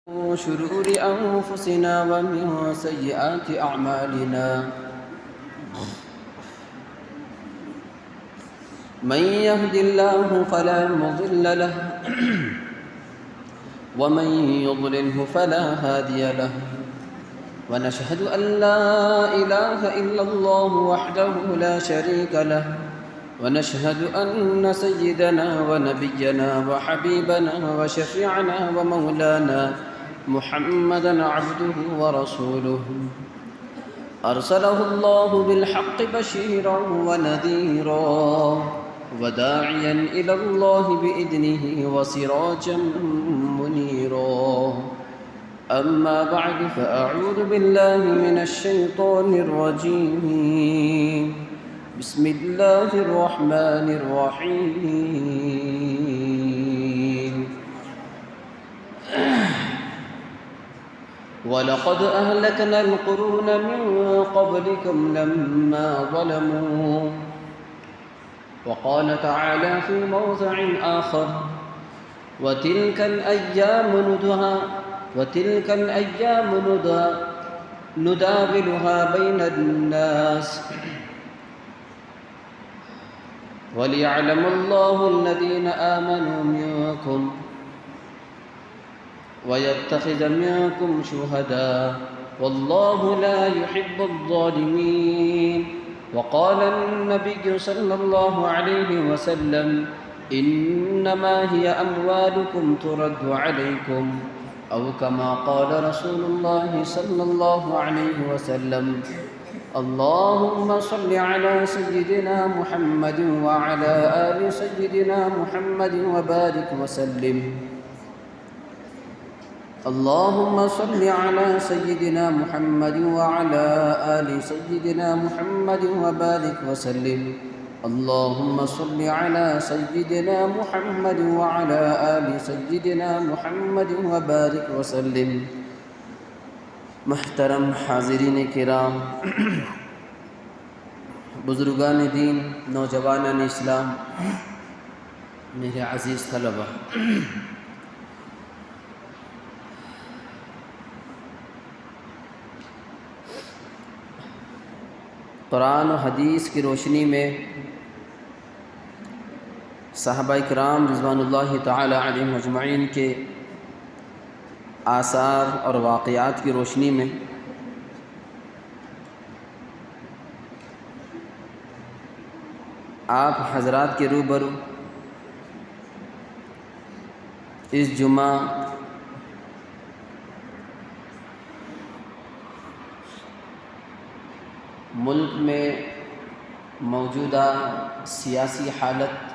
من شرور أنفسنا ومن سيئات أعمالنا من يهد الله فلا مضل له ومن يضلله فلا هادي له ونشهد أن لا إله إلا الله وحده لا شريك له ونشهد أن سيدنا ونبينا وحبيبنا وشفيعنا ومولانا محمدًا عبده ورسوله أرسله الله بالحق بشيرًا ونذيرًا وداعيًا إلى الله بإذنه وسراجًا منيرًا أما بعد فأعوذ بالله من الشيطان الرجيم بسم الله الرحمن الرحيم ولقد أهلكنا القرون من قبلكم لما ظلموا وقال تعالى في موضع آخر وتلك الأيام نداولها بين الناس وليعلم الله الذين آمنوا منكم ويتخذ منكم شهداء والله لا يحب الظالمين وقال النبي صلى الله عليه وسلم إنما هي أموالكم ترد عليكم أو كما قال رسول الله صلى الله عليه وسلم اللهم صل على سيدنا محمد وعلى آل سيدنا محمد وبارك وسلم اللهم صل على سيدنا محمد وعلى آل سيدنا محمد وبارك وسلم اللهم صل على سيدنا محمد وعلى آل سيدنا محمد وبارك وسلم محترم حاضرین کرام، بزرگان دین، نوجوانان اسلام، میرے عزیز طلبہ، قرآن و حدیث کی روشنی میں صحابہ کرام رضوان اللہ تعالی علیہم اجمعین کے آثار اور واقعات کی روشنی میں آپ حضرات کے روبرو اس جمعہ ملک میں موجودہ سیاسی حالت،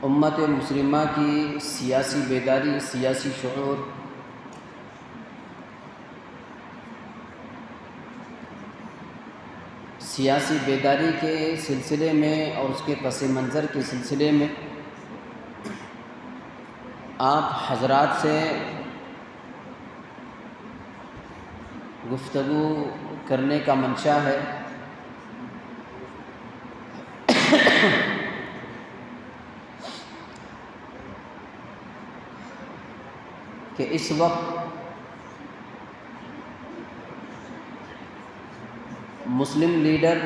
امت مسلمہ کی سیاسی بیداری، سیاسی شعور، سیاسی بیداری کے سلسلے میں اور اس کے پس منظر کے سلسلے میں آپ حضرات سے گفتگو کرنے کا منشا ہے کہ اس وقت مسلم لیڈر،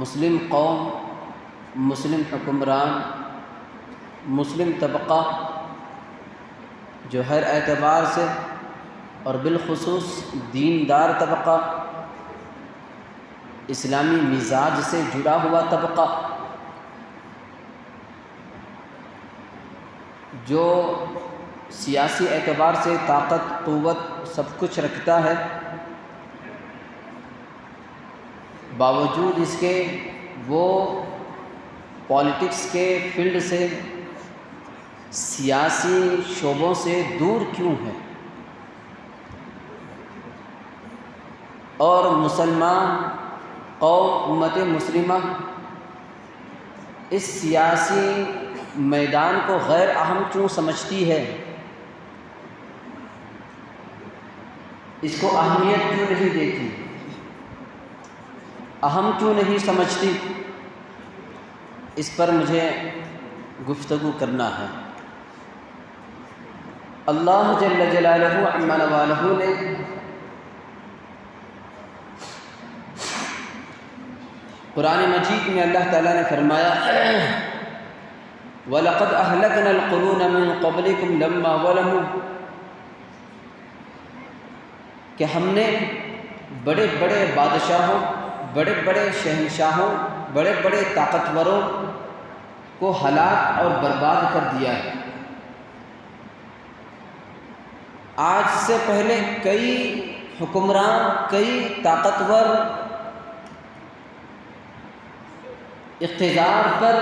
مسلم قوم، مسلم حکمران، مسلم طبقہ جو ہر اعتبار سے اور بالخصوص دیندار طبقہ، اسلامی مزاج سے جڑا ہوا طبقہ، جو سیاسی اعتبار سے طاقت، قوت سب کچھ رکھتا ہے، باوجود اس کے وہ پالیٹکس کے فیلڈ سے، سیاسی شعبوں سے دور کیوں ہے؟ اور مسلمان قوم، امت مسلمہ اس سیاسی میدان کو غیر اہم کیوں سمجھتی ہے؟ اس کو اہمیت کیوں نہیں دیتی؟ اہم کیوں نہیں سمجھتی؟ اس پر مجھے گفتگو کرنا ہے۔ اللہ جل جلالہ عما نوالہ نے قرآن مجید میں اللہ تعالیٰ نے فرمایا وَلَقَدْ أَهْلَكْنَا الْقُرُونَ مِنْ قَبْلِكُمْ لَمَّا ظَلَمُوا، کہ ہم نے بڑے بڑے بادشاہوں، بڑے بڑے شہنشاہوں، بڑے بڑے طاقتوروں کو ہلاک اور برباد کر دیا ہے۔ آج سے پہلے کئی حکمران، کئی طاقتور اقتدار پر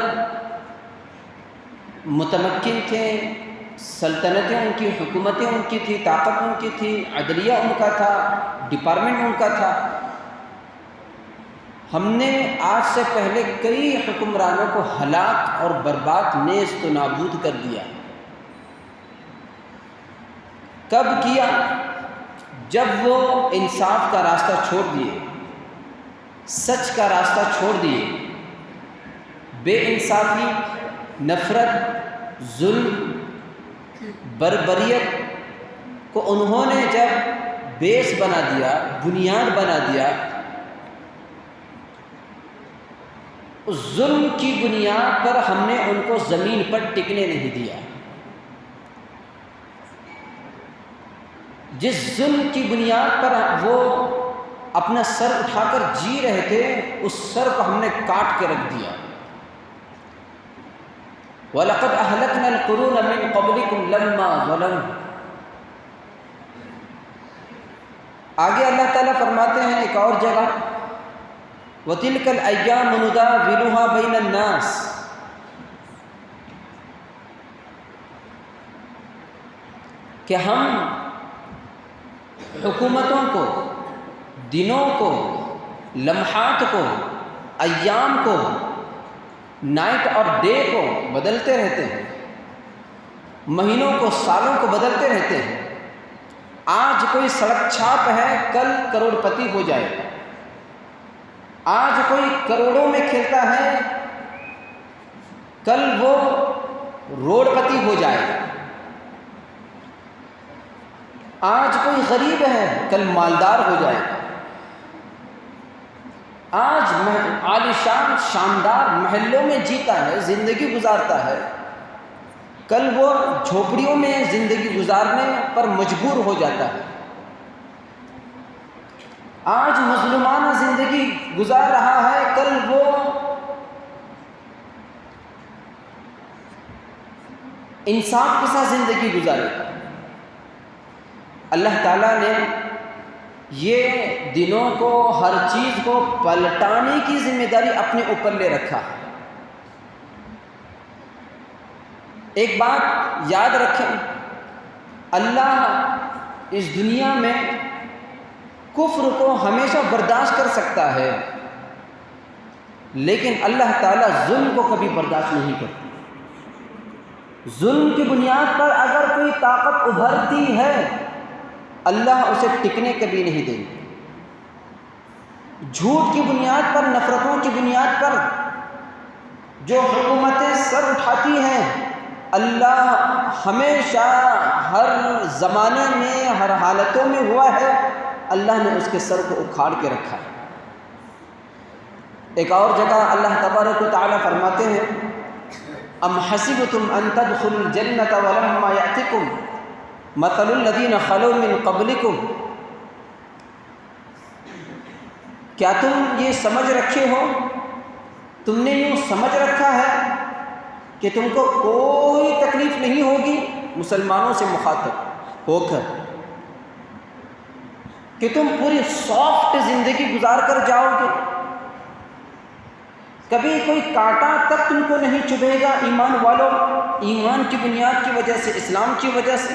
متمکن تھے، سلطنتیں ان کی، حکومتیں ان کی تھی، طاقت ان کی تھی، عدلیہ ان کا تھا، ڈپارٹمنٹ ان کا تھا۔ ہم نے آج سے پہلے کئی حکمرانوں کو ہلاک اور برباد، نیست و نابود کر دیا۔ کب کیا؟ جب وہ انصاف کا راستہ چھوڑ دیے، سچ کا راستہ چھوڑ دیے، بے انصافی، نفرت، ظلم، بربریت کو انہوں نے جب بیس بنا دیا، بنیاد بنا دیا، اس ظلم کی بنیاد پر ہم نے ان کو زمین پر ٹکنے نہیں دیا۔ جس ظلم کی بنیاد پر وہ اپنا سر اٹھا کر جی رہے تھے، اس سر کو ہم نے کاٹ کے رکھ دیا۔ وَلَقَدْ أَهْلَكْنَا الْقُرُونَ مِنْ قَبْلِكُمْ لَمَّا ظَلَمُوا۔ آگے اللہ تعالیٰ فرماتے ہیں ایک اور جگہ وَتِلْكَ الْأَيَّامُ نُدَاوِلُهَا بَيْنَ النَّاسِ، کہ ہم حکومتوں کو، دنوں کو، لمحات کو، ایام کو، نائٹ اور ڈے کو بدلتے رہتے ہیں، مہینوں کو، سالوں کو بدلتے رہتے ہیں۔ آج کوئی سڑک چھاپ ہے، کل کروڑ پتی ہو جائے گا۔ آج کوئی کروڑوں میں کھیلتا ہے، کل وہ روڑ پتی ہو جائے گا۔ آج کوئی غریب ہے، کل مالدار ہو جائے گا۔ آج عالیشان شاندار محلوں میں جیتا ہے، زندگی گزارتا ہے، کل وہ جھوپڑیوں میں زندگی گزارنے پر مجبور ہو جاتا ہے۔ آج مظلومانہ زندگی گزار رہا ہے، کل وہ انصاف کے ساتھ زندگی گزارے گا۔ اللہ تعالیٰ نے یہ دنوں کو، ہر چیز کو پلٹانے کی ذمہ داری اپنے اوپر لے رکھا ہے۔ ایک بات یاد رکھیں، اللہ اس دنیا میں کفر کو ہمیشہ برداشت کر سکتا ہے، لیکن اللہ تعالیٰ ظلم کو کبھی برداشت نہیں کرتا۔ ظلم کی بنیاد پر اگر کوئی طاقت ابھرتی ہے، اللہ اسے ٹکنے کبھی نہیں دیں گے۔ جھوٹ کی بنیاد پر، نفرتوں کی بنیاد پر جو حکومتیں سر اٹھاتی ہیں، اللہ ہمیشہ ہر زمانے میں، ہر حالتوں میں ہوا ہے، اللہ نے اس کے سر کو اکھاڑ کے رکھا ہے۔ ایک اور جگہ اللہ تبارک و تعالیٰ فرماتے ہیں ام حسبتم ان تدخلوا الجنة ولما يأتكم مثل الذين خلوا من قبلكم، کیا تم یہ سمجھ رکھے ہو، تم نے یوں سمجھ رکھا ہے کہ تم کو کوئی تکلیف نہیں ہوگی، مسلمانوں سے مخاطب ہو کر، کہ تم پوری سافٹ زندگی گزار کر جاؤ گے، کبھی کوئی کانٹا تک تم کو نہیں چبھے گا؟ ایمان والوں، ایمان کی بنیاد کی وجہ سے، اسلام کی وجہ سے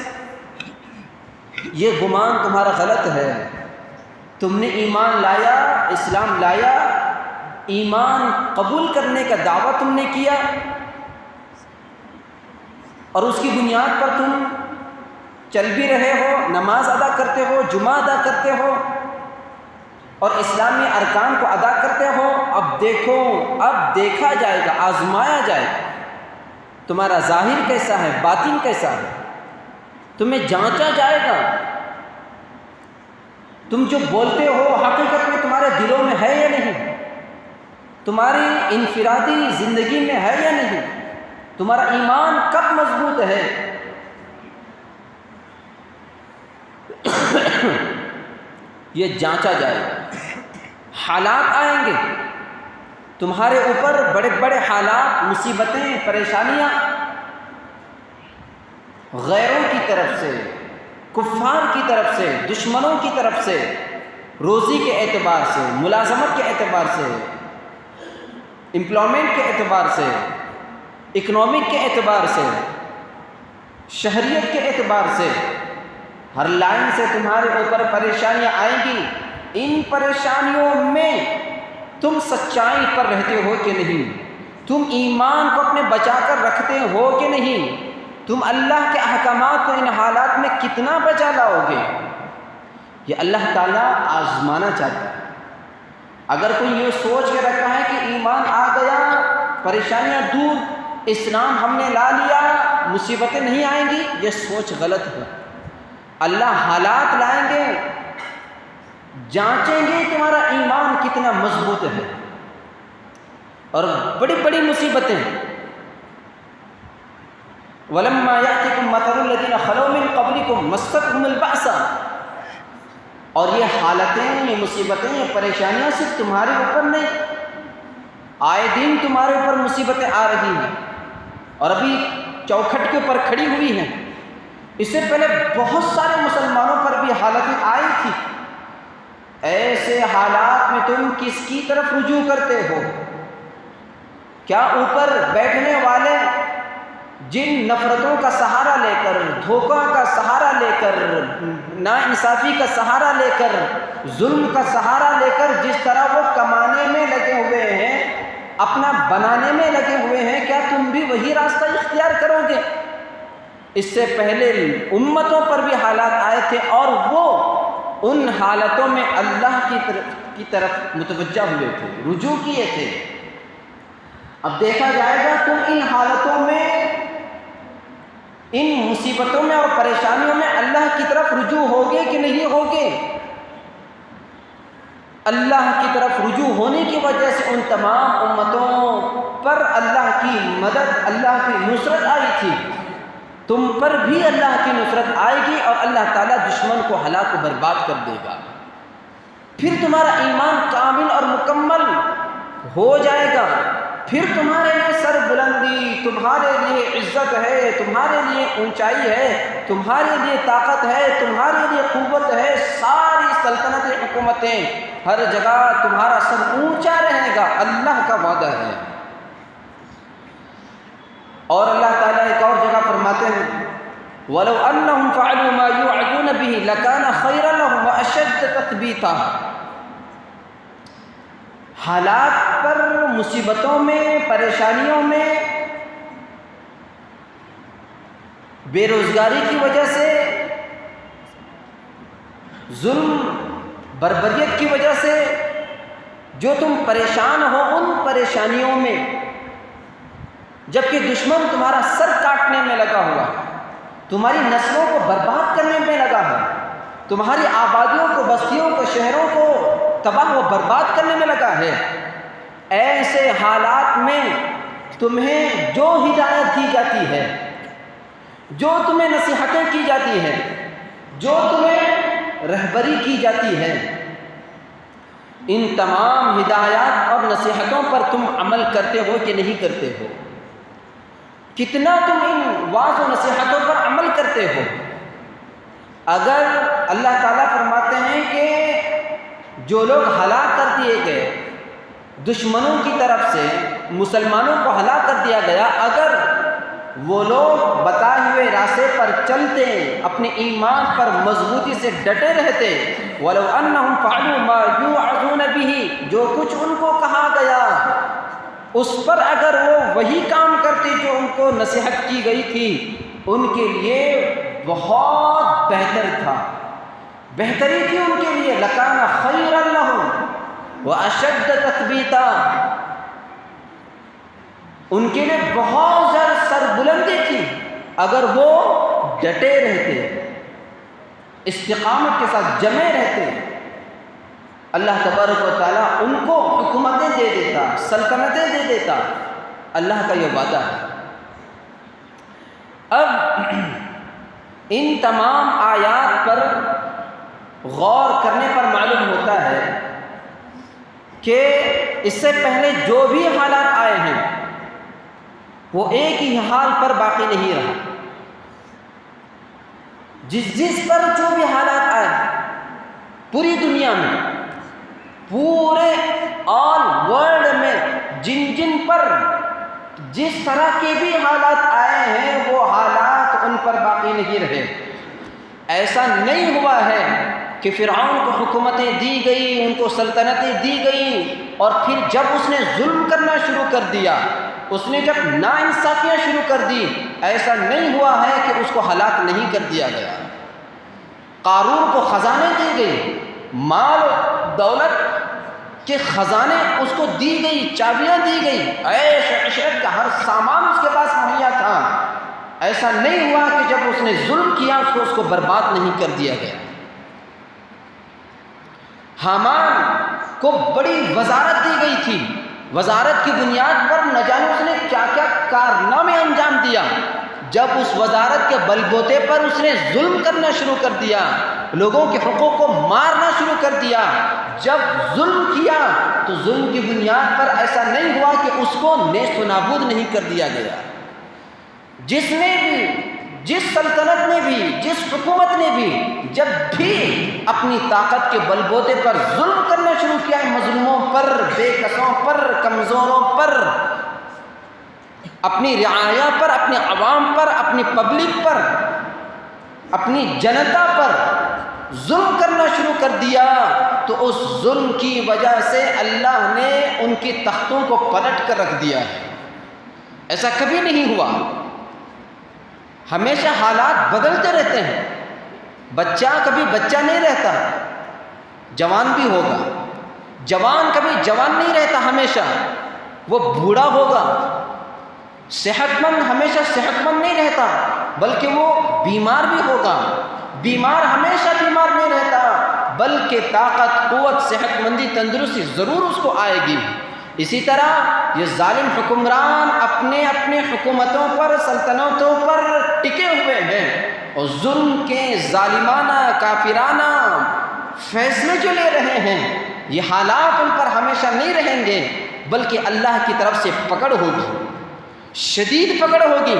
یہ گمان تمہارا غلط ہے۔ تم نے ایمان لایا، اسلام لایا، ایمان قبول کرنے کا دعویٰ تم نے کیا، اور اس کی بنیاد پر تم چل بھی رہے ہو، نماز ادا کرتے ہو، جمعہ ادا کرتے ہو، اور اسلامی ارکان کو ادا کرتے ہو، اب دیکھو، اب دیکھا جائے گا، آزمایا جائے گا تمہارا ظاہر کیسا ہے، باطن کیسا ہے، تمہیں جانچا جائے گا، تم جو بولتے ہو حقیقت میں تمہارے دلوں میں ہے یا نہیں، تمہاری انفرادی زندگی میں ہے یا نہیں، تمہارا ایمان کب مضبوط ہے۔ یہ جانچا جائے گا۔ حالات آئیں گے تمہارے اوپر، بڑے بڑے حالات، مصیبتیں، پریشانیاں، غیروں کی طرف سے، کفار کی طرف سے، دشمنوں کی طرف سے، روزی کے اعتبار سے، ملازمت کے اعتبار سے، امپلائمنٹ کے اعتبار سے، اکنامک کے اعتبار سے، شہریت کے اعتبار سے، ہر لائن سے تمہارے اوپر پریشانیاں آئیں گی۔ ان پریشانیوں میں تم سچائی پر رہتے ہو کہ نہیں، تم ایمان کو اپنے بچا کر رکھتے ہو کہ نہیں، تم اللہ کے احکامات کو ان حالات میں کتنا بچا لاؤ گے، یہ اللہ تعالیٰ آزمانا چاہتا ہے۔ اگر کوئی یہ سوچ کے رکھا ہے کہ ایمان آ گیا، پریشانیاں دور، اسلام ہم نے لا لیا، مصیبتیں نہیں آئیں گی، یہ سوچ غلط ہے۔ اللہ حالات لائیں گے، جانچیں گے تمہارا ایمان کتنا مضبوط ہے، اور بڑی بڑی مصیبتیں۔ وَلَمَّا يَأْتِكُم مَّثَلُ الَّذِينَ خَلَوْا مِن قَبْلِكُم مَّسَّتْهُمُ الْبَأْسَاءُ، اور یہ حالتیں، یہ مصیبتیں، یہ پریشانیاں صرف تمہارے اوپر نہیں، آئے دن تمہارے اوپر مصیبتیں آ رہی ہیں، اور ابھی چوکھٹ کے اوپر کھڑی ہوئی ہیں۔ اس سے پہلے بہت سارے مسلمانوں پر بھی حالتیں آئی تھی۔ ایسے حالات میں تم کس کی طرف رجوع کرتے ہو؟ کیا اوپر بیٹھنے والے جن نفرتوں کا سہارا لے کر، دھوکہ کا سہارا لے کر، ناانصافی کا سہارا لے کر، ظلم کا سہارا لے کر جس طرح وہ کمانے میں لگے ہوئے ہیں، اپنا بنانے میں لگے ہوئے ہیں، کیا تم بھی وہی راستہ اختیار کرو گے؟ اس سے پہلے امتوں پر بھی حالات آئے تھے، اور وہ ان حالتوں میں اللہ کی طرف متوجہ ہوئے تھے، رجوع کیے تھے۔ اب دیکھا جائے گا تم ان حالتوں میں، ان مصیبتوں میں اور پریشانیوں میں اللہ کی طرف رجوع ہوگے کہ نہیں ہوگے۔ اللہ کی طرف رجوع ہونے کی وجہ سے ان تمام امتوں پر اللہ کی مدد، اللہ کی نصرت آئی تھی، تم پر بھی اللہ کی نصرت آئے گی، اور اللہ تعالیٰ دشمن کو ہلاک و برباد کر دے گا۔ پھر تمہارا ایمان کامل اور مکمل ہو جائے گا، پھر تمہارے لیے سر بلندی، تمہارے لیے عزت ہے، تمہارے لیے اونچائی ہے، تمہارے لیے طاقت ہے، تمہارے لیے قوت ہے، ساری سلطنتیں، حکومتیں، ہر جگہ تمہارا سر اونچا رہے گا، اللہ کا وعدہ ہے۔ اور اللہ تعالیٰ ایک اور جگہ فرماتے ہیں وَلَوْ أَنَّهُمْ فَعَلُوا مَا يُوعَظُونَ بِهِ لَكَانَ خَيْرًا لَهُمْ وَأَشَدَّ تَثْبِيتًا۔ حالات پر، مصیبتوں میں، پریشانیوں میں، بے روزگاری کی وجہ سے، ظلم بربریت کی وجہ سے جو تم پریشان ہو، ان پریشانیوں میں جبکہ دشمن تمہارا سر کاٹنے میں لگا ہوا ہے، تمہاری نسلوں کو برباد کرنے میں لگا ہے، تمہاری آبادیوں کو، بستیوں کو، شہروں کو تباہ و برباد کرنے میں لگا ہے، ایسے حالات میں تمہیں جو ہدایت دی جاتی ہے، جو تمہیں نصیحتیں کی جاتی ہیں، جو تمہیں رہبری کی جاتی ہے، ان تمام ہدایات اور نصیحتوں پر تم عمل کرتے ہو کہ نہیں کرتے ہو؟ کتنا تم ان واعظ و نصیحتوں پر عمل کرتے ہو؟ اگر اللہ تعالیٰ فرماتے ہیں کہ جو لوگ ہلاک کر دیے گئے دشمنوں کی طرف سے، مسلمانوں کو ہلاک کر دیا گیا، اگر وہ لوگ بتائے ہوئے راستے پر چلتے، اپنے ایمان پر مضبوطی سے ڈٹے رہتے، وَلَوْ أَنَّهُمْ فَعَلُوا مَا يُوعَظُونَ بِهِ، جو کچھ ان کو کہا گیا اس پر اگر وہ وہی کام کرتے جو ان کو نصیحت کی گئی تھی، ان کے لیے بہت بہتر تھا، بہتری تھی ان کے لیے، لکان خیرا لہم واشد تثبیتا، ان کے لیے بہت زیادہ سربلندی تھی اگر وہ ڈٹے رہتے، استقامت کے ساتھ جمے رہتے، اللہ تبارک و تعالیٰ ان کو حکومتیں دے دیتا، سلطنتیں دے دیتا۔ اللہ کا یہ وعدہ ہے۔ اب ان تمام آیات پر غور کرنے پر معلوم ہوتا ہے کہ اس سے پہلے جو بھی حالات آئے ہیں وہ ایک ہی حال پر باقی نہیں رہا۔ جس پر جو بھی حالات آئے پوری دنیا میں، پورے آل ورلڈ میں جن پر جس طرح کے بھی حالات آئے ہیں وہ حالات ان پر باقی نہیں رہے۔ ایسا نہیں ہوا ہے کہ فرعون کو حکومتیں دی گئی، ان کو سلطنتیں دی گئی، اور پھر جب اس نے ظلم کرنا شروع کر دیا، اس نے جب ناانصافیاں شروع کر دی، ایسا نہیں ہوا ہے کہ اس کو ہلاک نہیں کر دیا گیا۔ قارون کو خزانے دی گئی، مال دولت کے خزانے اس کو دی گئی، چابیاں دی گئی، عیش عشرت کا ہر سامان اس کے پاس مہیا تھا۔ ایسا نہیں ہوا کہ جب اس نے ظلم کیا اس کو برباد نہیں کر دیا گیا۔ حامان کو بڑی وزارت دی گئی تھی، وزارت کی بنیاد پر نہ جانے اس نے کیا کیا کارنامے انجام دیا۔ جب اس وزارت کے بل بوتے پر اس نے ظلم کرنا شروع کر دیا، لوگوں کے حقوق کو مارنا شروع کر دیا، جب ظلم کیا تو ظلم کی بنیاد پر ایسا نہیں ہوا کہ اس کو نیست و نابود نہیں کر دیا گیا۔ جس نے بھی، جس سلطنت نے بھی، جس حکومت نے بھی جب بھی اپنی طاقت کے بل بوتے پر ظلم کرنا شروع کیا ہے، مظلوموں پر، بے کسوں پر، کمزوروں پر، اپنی رعایا پر، اپنے عوام پر، اپنی پبلک پر، اپنی جنتا پر ظلم کرنا شروع کر دیا، تو اس ظلم کی وجہ سے اللہ نے ان کی تختوں کو پلٹ کر رکھ دیا ہے۔ ایسا کبھی نہیں ہوا، ہمیشہ حالات بدلتے رہتے ہیں۔ بچہ کبھی بچہ نہیں رہتا، جوان بھی ہوگا، جوان کبھی جوان نہیں رہتا، ہمیشہ وہ بوڑھا ہوگا۔ صحت مند ہمیشہ صحت مند نہیں رہتا، بلکہ وہ بیمار بھی ہوگا۔ بیمار ہمیشہ بیمار نہیں رہتا، بلکہ طاقت، قوت، صحت مندی، تندرستی ضرور اس کو آئے گی۔ اسی طرح یہ ظالم حکمران اپنے اپنے حکومتوں پر، سلطنتوں پر ٹکے ہوئے ہیں، اور ظلم کے ظالمانہ، کافرانہ فیصلے جو لے رہے ہیں، یہ حالات ان پر ہمیشہ نہیں رہیں گے، بلکہ اللہ کی طرف سے پکڑ ہوگی، شدید پکڑ ہوگی۔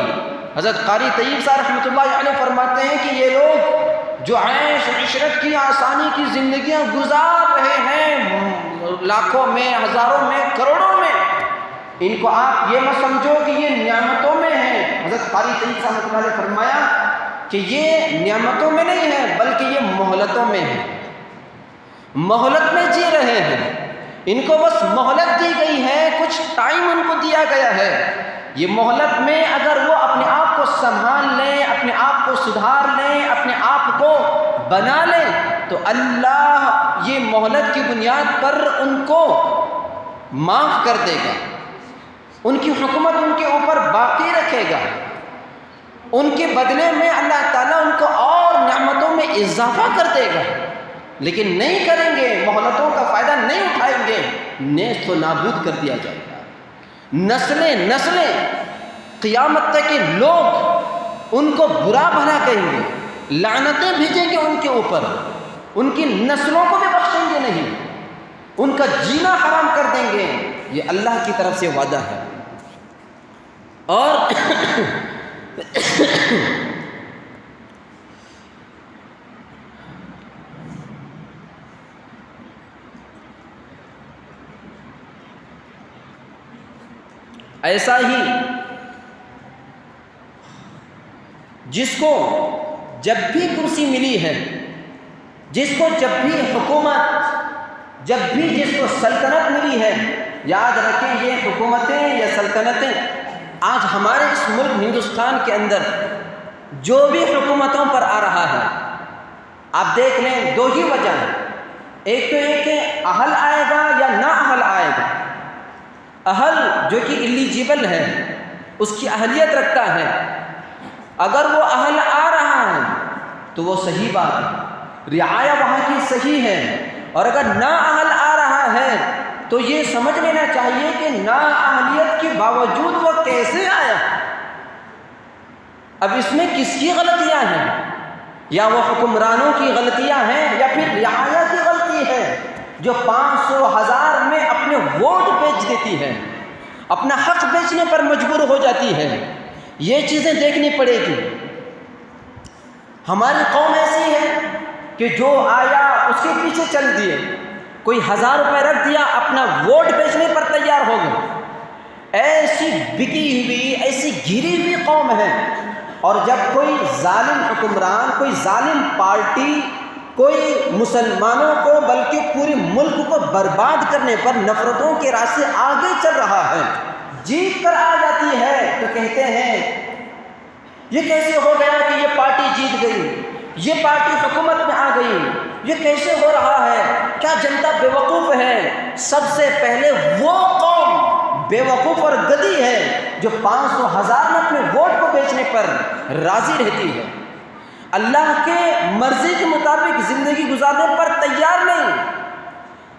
حضرت قاری طیب صاحب رحمۃ اللہ علیہ فرماتے ہیں کہ یہ لوگ جو عیش عشرت کی، آسانی کی زندگیاں گزار رہے ہیں، لاکھوں میں، ہزاروں میں، کروڑوں میں، ان کو آپ یہ مت سمجھو کہ یہ نعمتوں میں ہیں۔ حضرت قاری طیب صاحب رحمۃ اللہ علیہ فرمایا کہ یہ نعمتوں میں نہیں ہے، بلکہ یہ مہلتوں میں ہے، مہلت میں جی رہے ہیں۔ ان کو بس مہلت دی گئی ہے، کچھ ٹائم ان کو دیا گیا ہے۔ یہ مہلت میں اگر وہ اپنے آپ کو سنبھال لیں، اپنے آپ کو سدھار لیں، اپنے آپ کو بنا لیں، تو اللہ یہ مہلت کی بنیاد پر ان کو معاف کر دے گا، ان کی حکومت ان کے اوپر باقی رکھے گا، ان کے بدلے میں اللہ تعالیٰ ان کو اور نعمتوں میں اضافہ کر دے گا۔ لیکن نہیں کریں گے، مہلتوں کا فائدہ نہیں اٹھائیں گے، نیست و نابود کر دیا جائے گا۔ نسلیں نسلیں قیامت تک کے لوگ ان کو برا بھلا کہیں گے، لعنتیں بھیجیں گے ان کے اوپر، ان کی نسلوں کو بھی بخشیں گے نہیں، ان کا جینا حرام کر دیں گے۔ یہ اللہ کی طرف سے وعدہ ہے۔ اور ایسا ہی جس کو جب بھی کرسی ملی ہے، جس کو جب بھی حکومت، جب بھی جس کو سلطنت ملی ہے، یاد رکھیں یہ حکومتیں یا سلطنتیں آج ہمارے اس ملک ہندوستان کے اندر جو بھی حکومتوں پر آ رہا ہے، آپ دیکھ لیں دو ہی وجہ ہیں، ایک تو یہ کہ اہل آئے گا یا نا اہل آئے گا۔ اہل جو کہ ایلیجیبل ہے، اس کی اہلیت رکھتا ہے، اگر وہ اہل آ رہا ہے تو وہ صحیح بات ہے، رعایا وہاں کی صحیح ہے، اور اگر نا اہل آ رہا ہے تو یہ سمجھ لینا چاہیے کہ نا اہلیت کے باوجود وہ کیسے آیا۔ اب اس میں کس کی غلطیاں ہیں؟ یا وہ حکمرانوں کی غلطیاں ہیں یا پھر رعایا کی غلطی ہے جو 500,000 میں اپنے ووٹ بیچ دیتی ہے، اپنا حق بیچنے پر مجبور ہو جاتی ہے۔ یہ چیزیں دیکھنی پڑے گی۔ ہماری قوم ایسی ہے کہ جو آیا اس کے پیچھے چل دیے، کوئی 1000 روپے رکھ دیا، اپنا ووٹ بیچنے پر تیار ہو گئے۔ ایسی بکی ہوئی، ایسی گھری ہوئی قوم ہے۔ اور جب کوئی ظالم حکمران، کوئی ظالم پارٹی، کوئی مسلمانوں کو بلکہ پورے ملک کو برباد کرنے پر نفرتوں کے راستے آگے چل رہا ہے، جیت کر آ جاتی ہے تو کہتے ہیں یہ کیسے ہو گیا کہ یہ پارٹی جیت گئی، یہ پارٹی حکومت میں آ گئی، یہ کیسے ہو رہا ہے، کیا جنتا بیوقوف ہے؟ سب سے پہلے وہ قوم بیوقوف اور گدی ہے جو 500,000 میں اپنے ووٹ کو بیچنے پر راضی رہتی ہے، اللہ کے مرضی کے مطابق زندگی گزارنے پر تیار نہیں،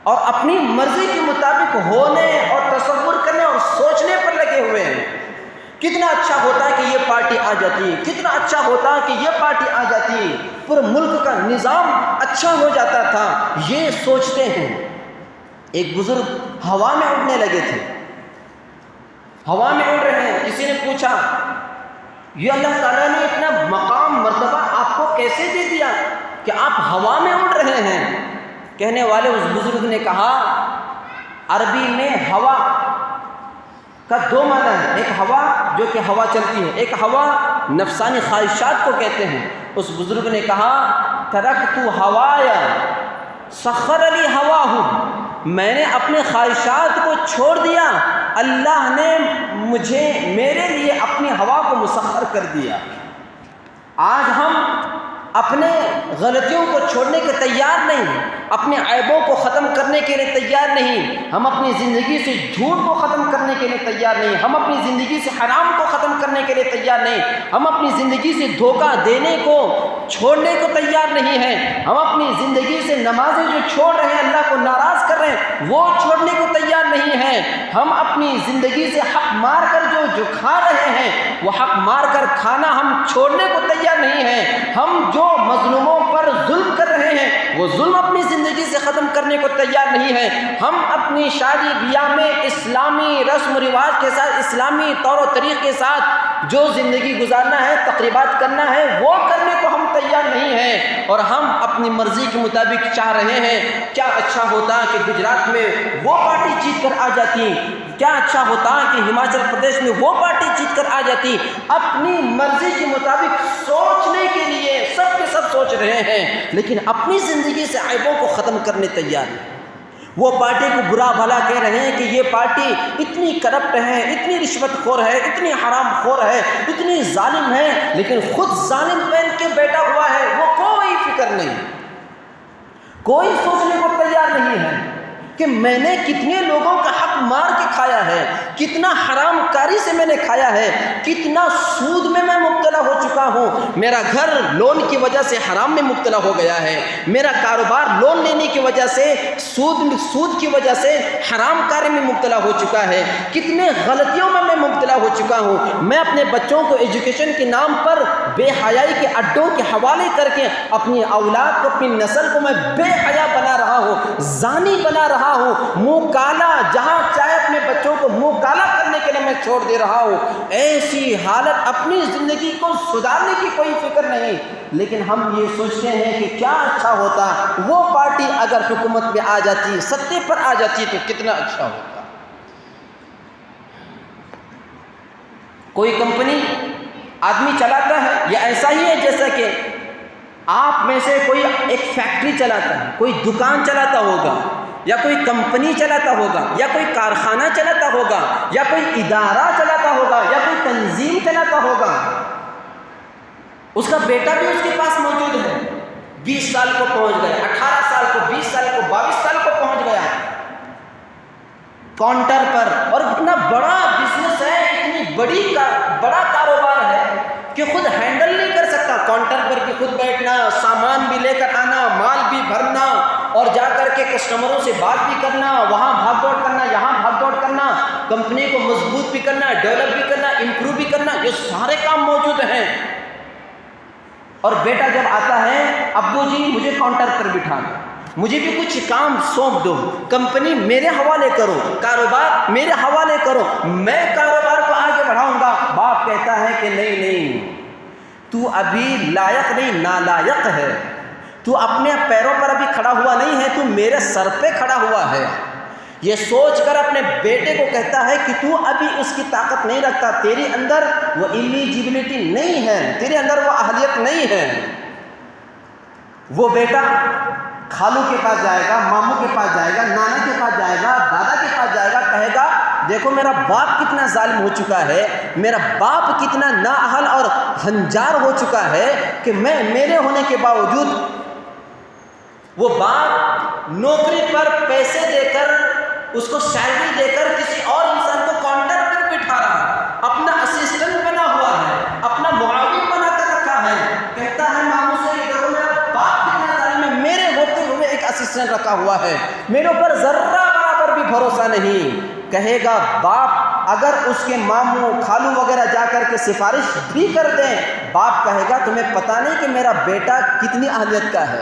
اور اپنی مرضی کے مطابق ہونے اور تصور کرنے اور سوچنے پر لگے ہوئے ہیں۔ کتنا اچھا ہوتا کہ یہ پارٹی آ جاتی، کتنا اچھا ہوتا کہ یہ پارٹی آ جاتی، پورے ملک کا نظام اچھا ہو جاتا تھا، یہ سوچتے ہیں۔ ایک بزرگ ہوا میں اڑنے لگے تھے، ہوا میں اڑ رہے ہیں، کسی نے پوچھا یہ اللہ تعالیٰ نے اتنا مقام مرتبہ آپ کو کیسے دے دیا کہ آپ ہوا میں اڑ رہے ہیں؟ کہنے والے اس بزرگ نے کہا عربی میں ہوا کا دو معنی ہے، ایک ہوا جو کہ ہوا چلتی ہے، ایک ہوا نفسانی خواہشات کو کہتے ہیں۔ اس بزرگ نے کہا ترکت ہوایا سخر لی ہواہ، میں نے اپنے خواہشات کو چھوڑ دیا، اللہ نے مجھے میرے لیے اپنی ہوا کو مسخر کر دیا۔ آج ہم اپنے غلطیوں کو چھوڑنے کے تیار نہیں، اپنے عیبوں کو ختم کرنے کے لیے تیار نہیں، ہم اپنی زندگی سے جھوٹ کو ختم کرنے کے لیے تیار نہیں، ہم اپنی زندگی سے حرام کو ختم کرنے کے لیے تیار نہیں، ہم اپنی زندگی سے دھوکہ دینے کو چھوڑنے کو تیار نہیں ہیں، ہم اپنی زندگی سے نمازیں جو چھوڑ رہے ہیں، اللہ کو ناراض کر رہے ہیں، وہ چھوڑنے کو تیار نہیں ہیں، ہم اپنی زندگی سے حق مار کر جو کھا رہے ہیں وہ حق مار کر کھانا ہم چھوڑنے کو تیار نہیں ہیں، ہم جو مظلوموں پر ظلم کر رہے ہیں وہ ظلم اپنی زندگی سے ختم کرنے کو تیار نہیں ہیں، ہم اپنی شادی بیاہ میں اسلامی رسم و رواج کے ساتھ، اسلامی طور و طریق کے ساتھ جو زندگی گزارنا ہے، تقریبات کرنا ہے، وہ کرنے کو ہم تیار نہیں ہیں، اور ہم اپنی مرضی کے مطابق چاہ رہے ہیں کیا اچھا ہوتا کہ گجرات میں وہ پارٹی جیت کر آ جاتی، کیا اچھا ہوتا کہ ہماچل پردیش میں وہ پارٹی جیت کر آ جاتی۔ اپنی مرضی کے مطابق سوچنے کے لیے سب کے سب سوچ رہے ہیں، لیکن اپنی زندگی سے عیبوں کو ختم کرنے تیار ہیں۔ وہ پارٹی کو برا بھلا کہہ رہے ہیں کہ یہ پارٹی اتنی کرپٹ ہے، اتنی رشوت خور ہے، اتنی حرام خور ہے، اتنی ظالم ہے، لیکن خود ظالم پہن کے بیٹھا ہوا ہے، وہ کوئی فکر نہیں، کوئی سوچنے کو تیار نہیں ہے کہ میں نے کتنے لوگوں کا حق مار کے کھایا ہے، کتنا حرام کاری سے میں نے کھایا ہے، کتنا سود میں مبتلا ہو چکا ہوں، میرا گھر لون کی وجہ سے حرام میں مبتلا ہو گیا ہے، میرا کاروبار لون لینے کی وجہ سے سود کی وجہ سے حرام کاری میں مبتلا ہو چکا ہے، کتنے غلطیوں میں مبتلا ہو چکا ہوں، میں اپنے بچوں کو ایجوکیشن کے نام پر بے حیائی کے اڈوں کے حوالے کر کے اپنی اولاد کو، اپنی نسل کو میں بے حیا بنا رہا ہوں، زانی بنا رہا ہوں، منہ کالا، جہاں چاہے اپنے بچوں کو منہ کالا کرنے کے لیے میں چھوڑ دے رہا ہوں۔ ایسی حالت، اپنی زندگی کو سدھارنے کی کوئی فکر نہیں، لیکن ہم یہ سوچتے ہیں کہ کیا اچھا ہوتا وہ پارٹی اگر حکومت میں آ جاتی، ستے پر آ جاتی تو کتنا اچھا ہوتا۔ کوئی کمپنی آدمی چلاتا ہے، یا ایسا ہی ہے جیسا کہ آپ میں سے کوئی ایک فیکٹری چلاتا ہے، کوئی دکان چلاتا ہوگا، یا کوئی کمپنی چلاتا ہوگا، یا کوئی کارخانہ چلاتا ہوگا، یا کوئی ادارہ چلاتا ہوگا، یا کوئی تنظیم چلاتا ہوگا، اس کا بیٹا بھی اس کے پاس موجود ہے، 20 سال کو پہنچ گیا، 18 سال کو، 20 سال کو، 22 سال کو پہنچ گیا کاؤنٹر پر، اور اتنا بڑا بزنس ہے، اتنی بڑا کاروبار ہے کہ خود ہینڈل نہیں کر سکتا، کاؤنٹر پر بھی خود بیٹھنا، سامان بھی لے کر آنا، مال بھی بھرنا، اور جا کر کے کسٹمروں سے بات بھی کرنا، وہاں بھاگ دوڑ کرنا، یہاں بھاگ دوڑ کرنا، کمپنی کو مضبوط بھی کرنا، ڈیولپ بھی کرنا، امپروو بھی کرنا، یہ سارے کام موجود ہیں۔ اور بیٹا جب آتا ہے، ابو جی مجھے کاؤنٹر پر بٹھا دو، مجھے بھی کچھ کام سونپ دو، کمپنی میرے حوالے کرو، کاروبار میرے حوالے کرو، میں کاروبار کو آگے بڑھاؤں گا۔ باپ کہتا ہے کہ نہیں، تو ابھی لائق نہیں، نالائق ہے، تو اپنے پیروں پر ابھی کھڑا ہوا نہیں ہے، تو میرے سر پہ کھڑا ہوا ہے۔ یہ سوچ کر اپنے بیٹے کو کہتا ہے کہ تو ابھی اس کی طاقت نہیں رکھتا، تیرے اندر وہ ایلیجیبلٹی نہیں ہے، تیرے اندر وہ اہلیت نہیں ہے۔ وہ بیٹا خالو کے پاس جائے گا، ماموں کے پاس جائے گا، نانا کے پاس جائے گا، دادا کے پاس جائے گا، کہے گا دیکھو میرا باپ کتنا ظالم ہو چکا ہے، میرا باپ کتنا نااہل اور ہنجار ہو چکا ہے کہ میرے ہونے کے باوجود وہ باپ نوکری پر پیسے دے کر، اس کو سیلری دے کر کسی اور انسان کو کاؤنٹر پر بٹھا رہا ہے، اپنا اسسٹنٹ بنا ہوا ہے، اپنا معاون بنا کر رکھا ہے، کہتا ہے ماموں سے کہ دیکھو میرا باپ کتنا ظالم ہے، میرے ہوتے ہوئے ایک اسسٹنٹ رکھا ہوا ہے، میرے اوپر ذرہ برابر بھی بھروسہ نہیں۔ کہے گا باپ اگر اس کے ماموں خالو وغیرہ جا کر کے سفارش بھی کر دیں، باپ کہے گا تمہیں پتہ نہیں کہ میرا بیٹا کتنی اہلیت کا ہے،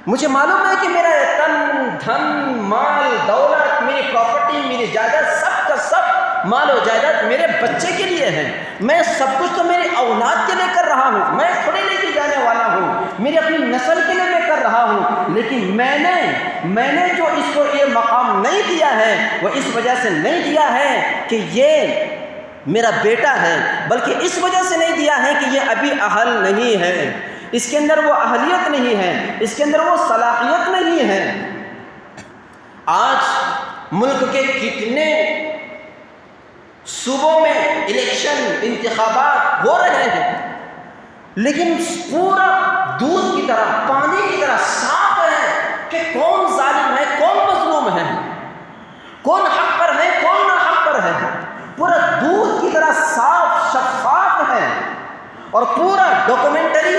مجھے معلوم ہے کہ میرا تن دھن مال دولت، میری پراپرٹی، میری جائیداد، سب کا سب مال و جائیداد میرے بچے کے لیے ہے، میں سب کچھ تو میری اولاد کے لیے کر رہا ہوں، میں تھوڑے لے کے جانے والا ہوں، میری اپنی نسل کے لیے میں کر رہا ہوں، لیکن میں نے جو اس کو یہ مقام نہیں دیا ہے وہ اس وجہ سے نہیں دیا ہے کہ یہ میرا بیٹا ہے، بلکہ اس وجہ سے نہیں دیا ہے کہ یہ ابھی اہل نہیں ہے، اس کے اندر وہ اہلیت نہیں ہے، اس کے اندر وہ صلاحیت نہیں ہے۔ آج ملک کے کتنے صوبوں میں الیکشن، انتخابات ہو رہے ہیں، لیکن پورا دودھ کی طرح، پانی کی طرح صاف ہے کہ کون ظالم ہے، کون مظلوم ہے، کون حق پر ہے، کون ناحق پر ہے، پورا دودھ کی طرح صاف شفاف ہے، اور پورا ڈاکومنٹری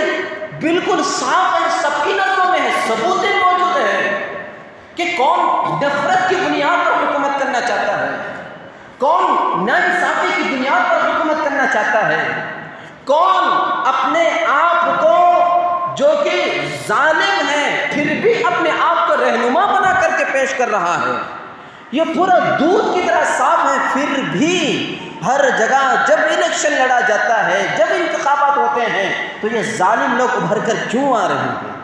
بالکل صاف ہے، سب کی نظروں میں ہے، ثبوت موجود ہے کہ کون نفرت کی بنیاد پر حکومت کرنا چاہتا ہے، کون ناانصافی کی بنیاد پر حکومت کرنا چاہتا ہے، کون اپنے آپ کو جو کہ ظالم ہے پھر بھی اپنے آپ کو رہنما بنا کر کے پیش کر رہا ہے۔ یہ پورا دودھ کی طرح صاف ہے، پھر بھی ہر جگہ جب الیکشن لڑا جاتا ہے، جب انتخابات ہوتے ہیں تو یہ ظالم لوگ ابھر کر کیوں آ رہے ہیں،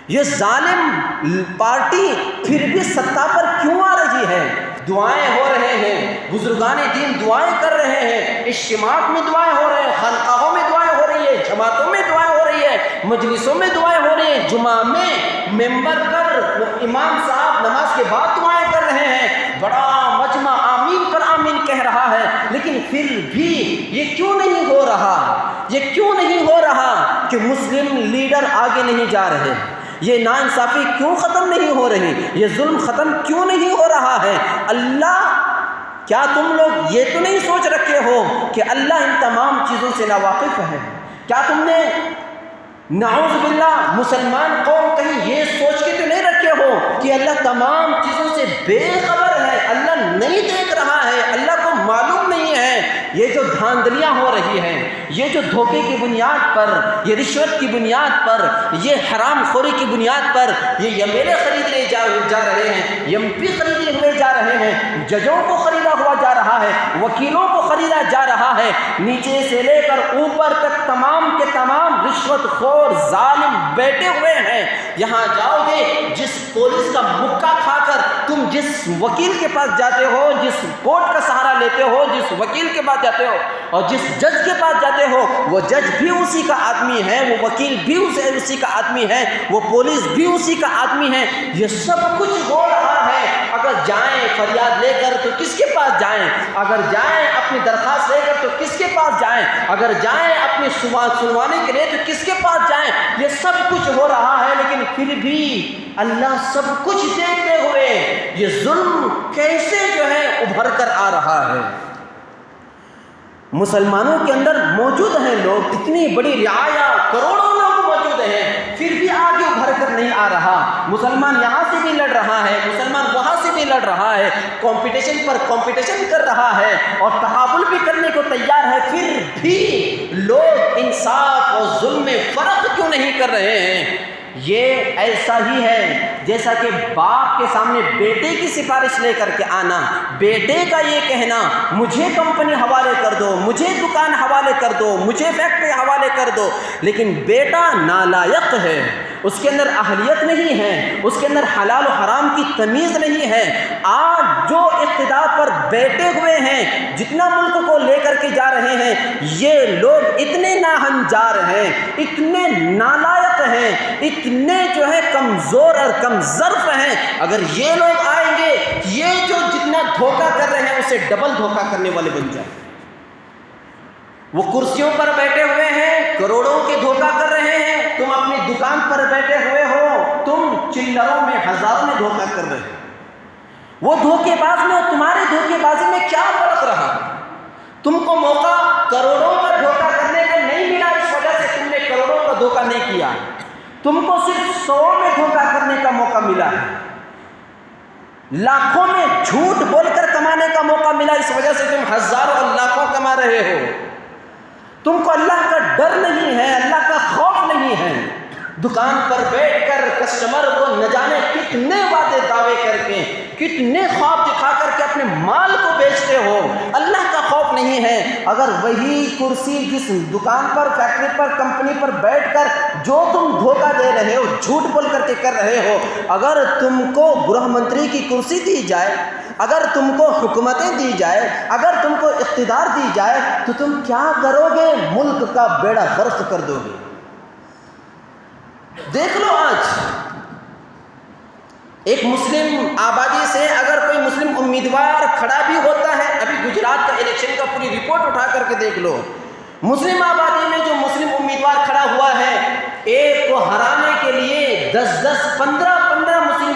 یہ ظالم پارٹی پھر بھی سطح پر کیوں آ رہی ہے؟ دعائیں ہو رہے ہیں، بزرگان دین دعائیں کر رہے ہیں، اجتماعات میں دعائیں ہو رہے ہیں، خانقاہوں میں دعائیں ہو رہی ہے، جماعتوں میں دعائیں ہو رہی ہے، مجلسوں میں دعائیں ہو رہی ہیں، جمعہ میں ممبر پر امام صاحب نماز کے بعد دعائیں کر رہے ہیں، بڑا مجمع آمین پر آمین کہہ رہا ہے، لیکن پھر بھی یہ کیوں نہیں ہو رہا، یہ کیوں نہیں ہو رہا کہ مسلم لیڈر آگے نہیں جا رہے، یہ ناانصافی کیوں ختم نہیں ہو رہی، یہ ظلم ختم کیوں نہیں ہو رہا ہے؟ اللہ، کیا تم لوگ یہ تو نہیں سوچ رکھے ہو کہ اللہ ان تمام چیزوں سے ناواقف ہے؟ کیا تم نے نعوذ باللہ مسلمان قوم کہیں یہ سوچ کے تو نہیں رکھے ہو کہ اللہ تمام چیزوں سے بے خبر ہے، اللہ نہیں دیکھ رہا ہے، اللہ کو معلوم نہیں ہے؟ یہ جو دھاندلیاں ہو رہی ہیں، یہ جو دھوکے کی بنیاد پر، یہ رشوت کی بنیاد پر، یہ حرام خوری کی بنیاد پر یہ یمیلے خریدے جا رہے ہیں، یم پی خریدے ہوئے جا رہے ہیں، ججوں کو خریدا ہوا جا رہا ہے، وکیلوں کو خریدا جا رہا ہے، نیچے سے لے کر اوپر تک تمام کے تمام رشوت خور ظالم بیٹھے ہوئے ہیں۔ یہاں جاؤ گے، جس پولیس کا مکہ کھا کر تم جس وکیل کے پاس جاتے ہو، جس کورٹ کا سہارا لیتے ہو، جس وکیل کے پاس جاتے ہو اور جس جج کے پاس جاتے ہو، وہ جج بھی اسی کا آدمی ہے، وہ وکیل بھی اسی کا آدمی ہے، وہ پولیس بھی اسی کا آدمی ہے، یہ سب کچھ ہو رہا ہے۔ اگر جائیں فریاد لے کر تو کس کے پاس جائیں؟ اگر جائیں اپنی درخواست لے کر تو کس کے پاس جائیں؟ اگر جائیں اپنی سنوانے کے لیے تو کس کے پاس جائیں؟ یہ سب کچھ ہو رہا ہے لیکن پھر بھی اللہ سب کچھ دیکھتے ہوئے یہ ظلم کیسے جو ہے ابھر کر آ رہا ہے؟ مسلمانوں کے اندر موجود ہیں لوگ، اتنی بڑی رعایا، کروڑوں لوگ موجود ہیں، پھر بھی آگے ابھر کر نہیں آ رہا۔ مسلمان یہاں سے بھی لڑ رہا ہے، مسلمان وہاں سے بھی لڑ رہا ہے، کمپٹیشن پر کمپٹیشن کر رہا ہے اور تقابل بھی کرنے کو تیار ہے، پھر بھی لوگ انصاف اور ظلم میں فرق کیوں نہیں کر رہے ہیں؟ یہ ایسا ہی ہے جیسا کہ باپ کے سامنے بیٹے کی سفارش لے کر کے آنا، بیٹے کا یہ کہنا مجھے کمپنی حوالے کر دو، مجھے دکان حوالے کر دو، مجھے فیکٹری حوالے کر دو، لیکن بیٹا نالائق ہے، اس کے اندر اہلیت نہیں ہے، اس کے اندر حلال و حرام کی تمیز نہیں ہے۔ آج جو اقتدار پر بیٹھے ہوئے ہیں، جتنا ملک کو لے کر کے جا رہے ہیں، یہ لوگ اتنے ناہنجار ہیں، اتنے نالائق ہیں، اتنے جو ہے کمزور اور کم ظرف ہیں، اگر یہ لوگ آئیں گے یہ جو جتنا دھوکہ کر رہے ہیں اسے ڈبل دھوکہ کرنے والے بن جائیں۔ وہ کرسیوں پر بیٹھے ہوئے ہیں، کروڑوں کے دھوکہ کر رہے ہیں، تم اپنی دکان پر بیٹھے ہوئے ہو، تم چلروں میں ہزاروں میں دھوکہ کر رہے ہو۔ وہ دھوکے باز میں اور تمہارے دھوکے بازی میں کیا فرق رہا؟ تم کو موقع کروڑوں کا دھوکہ کرنے کا نہیں ملا، اس وجہ سے تم نے کروڑوں کا دھوکہ نہیں کیا، تم کو صرف 100 میں دھوکہ کرنے کا موقع ملا ہے، لاکھوں میں جھوٹ بول کر کمانے کا موقع ملا، اس وجہ سے تم ہزاروں اور لاکھوں کما رہے ہو۔ تم کو اللہ کا ڈر نہیں ہے، اللہ کا خوف نہیں ہے، دکان پر بیٹھ کر کسٹمر کو نہ جانے کتنے وعدے دعوے کر کے، کتنے خواب دکھا کر کے اپنے مال کو بیچتے ہو، اللہ کا خوف نہیں ہے۔ اگر وہی کرسی جس دکان پر، فیکٹری پر، کمپنی پر بیٹھ کر جو تم دھوکہ دے رہے ہو، جھوٹ بول کر کے کر رہے ہو، اگر تم کو گرہ منتری کی کرسی دی جائے، اگر تم کو حکومتیں دی جائے، اگر تم کو اقتدار دی جائے تو تم کیا کرو گے؟ ملک کا بیڑا غرق کر دو گے۔ دیکھ لو آج ایک مسلم آبادی سے اگر کوئی مسلم امیدوار کھڑا بھی ہوتا ہے، ابھی گجرات کا الیکشن کا پوری رپورٹ اٹھا کر کے دیکھ لو، مسلم آبادی میں جو مسلم امیدوار کھڑا ہوا ہے، ایک کو ہرانے کے لیے 10 15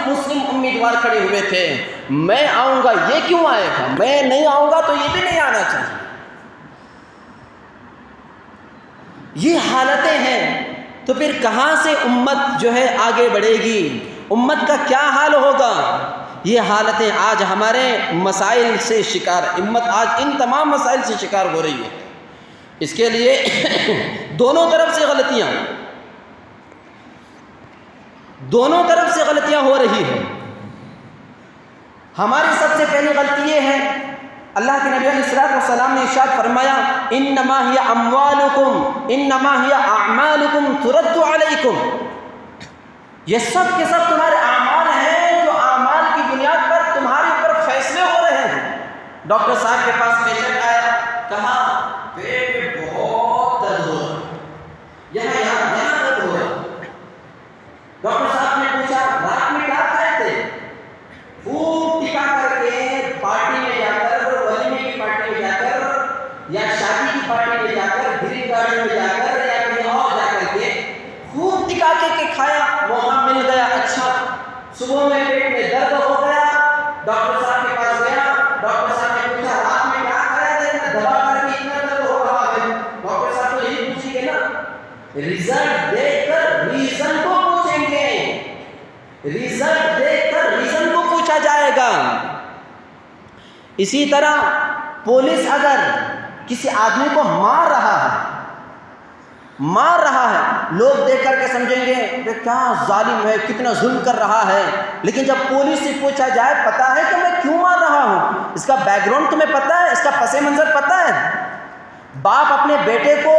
مسلم امیدوار کھڑے ہوئے تھے۔ میں آؤں گا، یہ کیوں آئے گا؟ میں نہیں آؤں گا تو یہ بھی نہیں آنا چاہیے۔ یہ حالتیں ہیں تو پھر کہاں سے امت جو ہے آگے بڑھے گی؟ امت کا کیا حال ہوگا؟ یہ حالتیں آج ہمارے مسائل سے شکار، امت آج ان تمام مسائل سے شکار ہو رہی ہے۔ اس کے لیے دونوں طرف سے غلطیاں ہو رہی ہیں۔ ہماری سب سے پہلی غلطی یہ ہے، اللہ کے نبی علیہ الصلوۃ والسلام نے ارشاد فرمایا، انما ہی اموالکم انما ہی اعمالکم ترد علیکم، یہ سب کے سب تمہارے اعمال ہیں جو اعمال کی بنیاد پر تمہارے اوپر فیصلے ہو رہے ہیں۔ ڈاکٹر صاحب کے پاس پیشنٹ آیا، کہا پیٹ میں بہت درد ہو رہا، یہاں درد ہو رہا۔ ڈاکٹر صاحب نے پوچھا رات میں کیا کھائے تھے؟ خوب ٹکا کر کے پارٹی میں جا کر، ولیمے کی پارٹی میں جا کر، یا شادی کی پارٹی میں جا کر، گرین گارڈن میں جا کر، یا کہیں اور جا کر کے خوب ٹکا کے کھایا، موقع مل گیا، اچھا صبح میں پیٹ میں درد ہو گیا، ڈاکٹر صاحب کے پاس گیا، ڈاکٹر صاحب نے پوچھا رات میں کیا کھایا تھا؟ دوا کر کے اتنا درد ہو رہا ہے۔ ڈاکٹر صاحب تو یہی پوچھیں گے نا، رزلٹ دیکھ کر ریزن کو پوچھیں گے، رزلٹ دیکھ کر ریزن کو پوچھا جائے گا۔ اسی طرح پولیس اگر کسی آدمی کو مار رہا ہے، لوگ دیکھ کر کے سمجھیں گے کہ کیا ظالم ہے، کتنا ظلم کر رہا ہے، لیکن جب پولیس سے پوچھا جائے پتہ ہے کہ میں کیوں مار رہا ہوں، اس کا بیک گراؤنڈ تمہیں پتہ ہے، اس کا پس منظر پتہ ہے؟ باپ اپنے بیٹے کو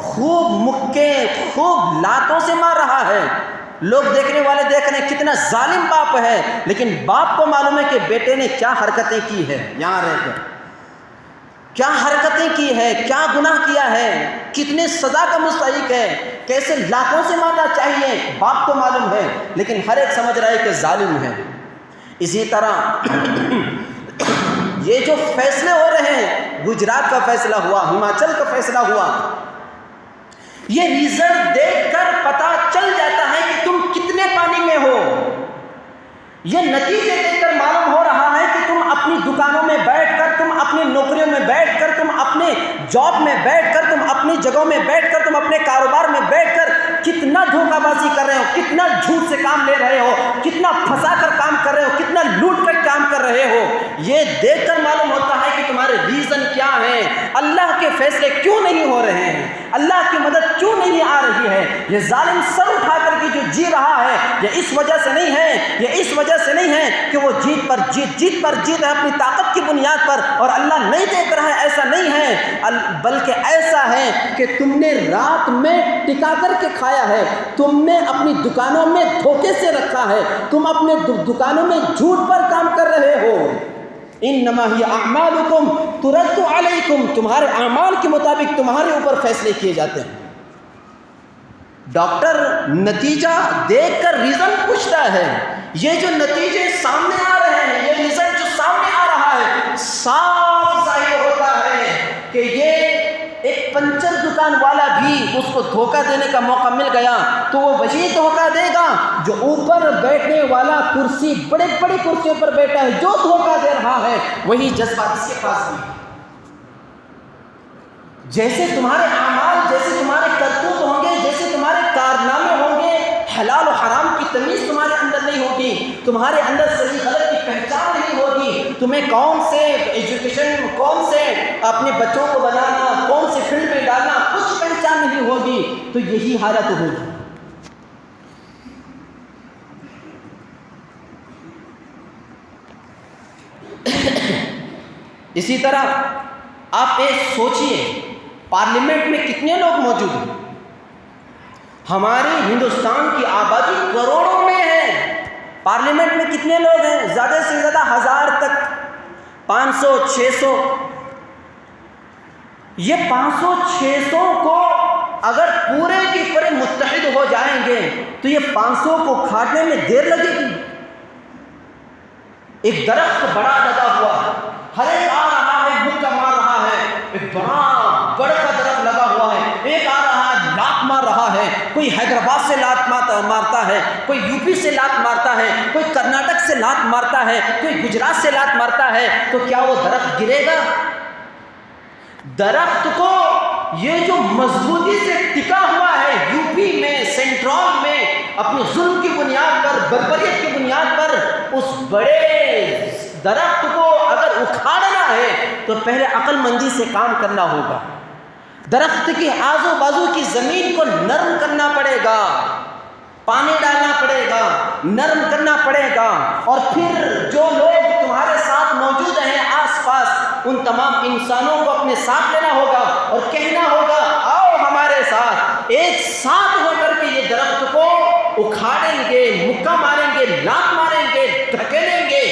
خوب مکے، خوب لاتوں سے مار رہا ہے، لوگ دیکھنے والے دیکھ رہے ہیں کتنا ظالم باپ ہے، لیکن باپ کو معلوم ہے کہ بیٹے نے کیا حرکتیں کی ہے، یہاں رہ کر کیا حرکتیں کی ہے، کیا گناہ کیا ہے، کتنے سزا کا مستحق ہے، کیسے لاکھوں سے مارنا چاہیے، باپ کو معلوم ہے، لیکن ہر ایک سمجھ رہا ہے کہ ظالم ہے۔ اسی طرح یہ جو فیصلے ہو رہے ہیں گجرات کا فیصلہ ہوا، ہماچل کا فیصلہ ہوا، یہ ریزلٹ دیکھ کر پتہ چل جاتا ہے کہ تم کتنے پانی میں ہو۔ یہ نتیجے دیکھ کر معلوم ہو رہا ہے کہ تم اپنی دکانوں میں بیٹھ کر، تم اپنی نوکریوں میں بیٹھ کر، تم اپنے جاب میں بیٹھ کر، تم اپنی جگہوں میں بیٹھ کر، تم اپنے کاروبار میں بیٹھ کر کتنا دھوکہ بازی کر رہے ہو، کتنا جھوٹ سے کام لے رہے ہو، کتنا پھنسا کر کام کر رہے ہو، کتنا لوٹ کر کام کر رہے ہو۔ یہ دیکھ کر معلوم ہوتا ہے کہ تمہارے ریزن کیا ہیں، اللہ کے فیصلے کیوں نہیں ہو رہے ہیں، اللہ کی مدد کیوں نہیں آ رہی ہے۔ یہ ظالم سر اٹھا کر کے جو جی رہا ہے، یہ اس وجہ سے نہیں ہے، یہ اس وجہ سے نہیں ہے کہ وہ جیت پر جیت ہے اپنی طاقت کی بنیاد پر اور اللہ نہیں دیکھ رہا ہے، ایسا نہیں ہے، بلکہ ایسا ہے کہ تم نے رات میں ٹکا کر کے کھایا ہے، تم نے اپنی دکانوں میں دھوکے سے رکھا ہے، تم اپنے دکانوں میں جھوٹ پر کام کر رہے ہو۔ انما ہی اعمالکم ترد علیکم، تمہارے اعمال کے مطابق تمہارے اوپر فیصلے کیے جاتے ہیں۔ ڈاکٹر نتیجہ دیکھ کر ریزن پوچھتا ہے، یہ جو نتیجے سامنے آ رہے ہیں، یہ ریزلٹ جو سامنے آ رہا ہے، صاف ظاہر ہوتا ہے کہ یہ ایک پنچر دکان والا بھی اس کو دھوکہ دینے کا موقع مل گیا تو وہ وہی دھوکہ دے گا جو اوپر بیٹھنے والا کرسی، بڑے بڑے کرسیوں پر بیٹھا ہے، جو دھوکہ دے رہا ہے وہی جذبات اس کے پاس بھی۔ جیسے تمہارے اعمال، جیسے تمہارے کرتوت ہوں گے، جیسے تمہارے کارنامے ہوں گے، حلال و حرام کی تمیز تمہارے اندر نہیں ہوگی، تمہارے اندر صحیح غلط کی پہچان نہیں ہوگی، تمہیں کون سے ایجوکیشن، کون سے اپنے بچوں کو بنانا، کون سے فیلڈ میں ڈالنا، کچھ پہچان نہیں ہوگی، تو یہی حالت ہوگی۔ اسی طرح آپ ایک سوچئے، پارلیمنٹ میں کتنے لوگ موجود ہیں؟ ہماری ہندوستان کی آبادی کروڑوں میں ہے، پارلیمنٹ میں کتنے لوگ ہیں؟ زیادہ سے زیادہ 1000 تک، 500 600۔ یہ 500 600 کو اگر پورے کے پورے متحد ہو جائیں گے تو یہ 500 کو کھاٹنے میں دیر لگے گی۔ ایک درخت بڑا لگا ہوا، ہر ایک آ رہا ہے، مکہ مار رہا ہے، ایک بڑا کا درخت لگا ہوا ہے، ایک آ رہا ہے لات مار رہا ہے، کوئی حیدرآباد سے لات مارتا ہے، کوئی یو پی سے لات مارتا ہے، کوئی کرناٹک سے لات مارتا ہے، کوئی گجرات سے لات مارتا ہے، تو کیا وہ درخت گرے گا؟ درخت کو یہ جو مضبوطی سے ٹکا ہوا ہے یو پی میں، سینٹرال میں، اپنی ظلم کی بنیاد پر، بربریت کی بنیاد پر، اس بڑے درخت کو اگر اکھاڑنا ہے تو پہلے عقل مندی سے کام کرنا ہوگا۔ درخت کے آزو بازو کی زمین کو نرم کرنا پڑے گا، پانی ڈالنا پڑے گا، نرم کرنا پڑے گا، اور پھر جو لوگ تمہارے ساتھ موجود ہیں آس پاس، ان تمام انسانوں کو اپنے ساتھ لینا ہوگا اور کہنا ہوگا آؤ ہمارے ساتھ، ایک ساتھ ہو کر کے یہ درخت کو اکھاڑیں گے، مکہ ماریں گے، لات ماریں گے، دھکیلیں گے،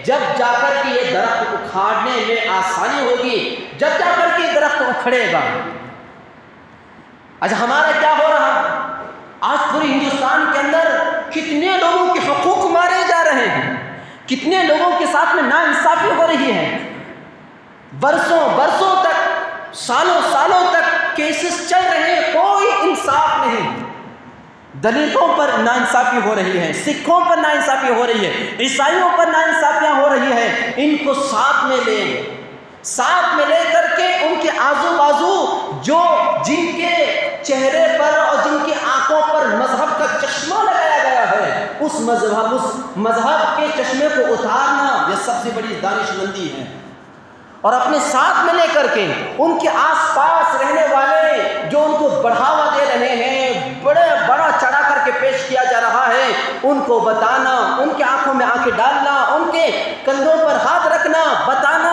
جب جا کر کے یہ درخت اکھاڑنے میں آسانی ہوگی، جب جا کر کے یہ درخت اکھڑے گا۔ آج ہمارا کیا ہو رہا؟ آج پوری ہندوستان کے اندر کتنے لوگوں کے حقوق مارے جا رہے ہیں، کتنے لوگوں کے ساتھ میں ناانصافی ہو رہی ہے، برسوں تک، سالوں تک کیسز چل رہے ہیں، کوئی انصاف نہیں۔ دلتوں پر ناانصافی ہو رہی ہے، سکھوں پر ناانصافی ہو رہی ہے، عیسائیوں پر ناانصافیاں ہو رہی ہیں۔ ان کو ساتھ میں لے کر کے ان کے آزو بازو جن کے چہرے پر اور جن کی آنکھوں پر مذہب کا چشمہ لگایا گیا ہے، اس مذہب کے چشمے کو اتارنا یہ سب سے بڑی دانش مندی ہے، اور اپنے ساتھ میں لے کر کے ان کے آس پاس رہنے والے جو ان کو بڑھاوا دے رہے ہیں، بڑا چڑھا کر کے پیش کیا جا رہا ہے، ان کو بتانا، ان کے آنکھوں میں آنکھیں ڈالنا، ان کے کندھوں پر ہاتھ رکھنا، بتانا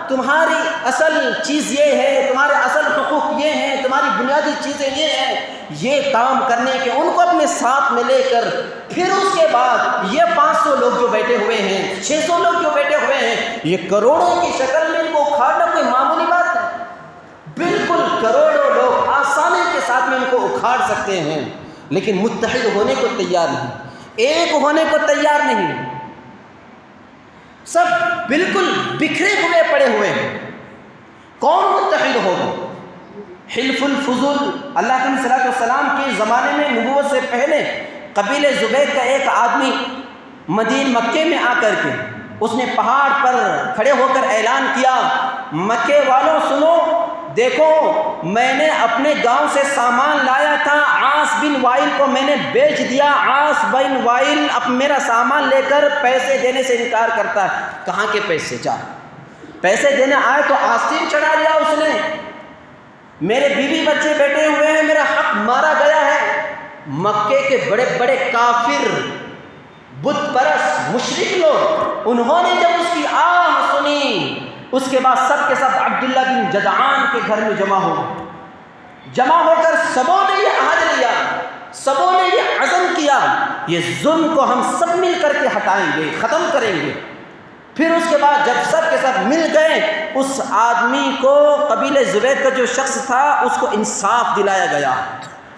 تمہاری اصل چیز یہ ہے، تمہارے اصل حقوق یہ ہیں، تمہاری بنیادی چیزیں یہ ہیں، یہ کام کرنے کے ان کو اپنے ساتھ میں لے کر پھر اس کے بعد یہ 500 لوگ جو بیٹھے ہوئے ہیں، 600 لوگ جو بیٹھے ہوئے ہیں، یہ کروڑوں کی شکل میں ان کو اکھاڑنا کوئی معمولی بات ہے؟ بالکل کروڑوں لوگ آسانی کے ساتھ میں ان کو اکھاڑ سکتے ہیں، لیکن متحد ہونے کو تیار نہیں، ایک ہونے کو تیار نہیں، سب بالکل بکھرے ہوئے پڑے ہوئے ہیں۔ حلف الفضول، اللہ کے صلی اللہ علیہ وسلم کے زمانے میں نبوت سے پہلے قبیلہ زبید کا ایک آدمی مکے میں آ کر کے اس نے پہاڑ پر کھڑے ہو کر اعلان کیا، مکے والوں سنو، دیکھو میں نے اپنے گاؤں سے سامان لایا تھا، عاص بن وائل کو میں نے بیچ دیا، عاص بن وائل اب میرا سامان لے کر پیسے دینے سے انکار کرتا ہے۔ کہاں کے پیسے؟ جا پیسے دینے آئے تو آستین چڑھا لیا اس نے، میرے بیوی بچے بیٹھے ہوئے ہیں، میرا حق مارا گیا ہے۔ مکے کے بڑے بڑے کافر، بت پرست، مشرک لوگ، انہوں نے جب اس کی آہ سنی، اس کے بعد سب کے سب عبداللہ بن جدعان کے گھر میں جمع ہو گئے۔ جمع ہو کر سبوں نے یہ عہد لیا، سبوں نے یہ عزم کیا، یہ ظلم کو ہم سب مل کر کے ہٹائیں گے، ختم کریں گے۔ پھر اس کے بعد جب سب کے سب مل گئے، اس آدمی کو، قبیلہ زبید کا جو شخص تھا، اس کو انصاف دلایا گیا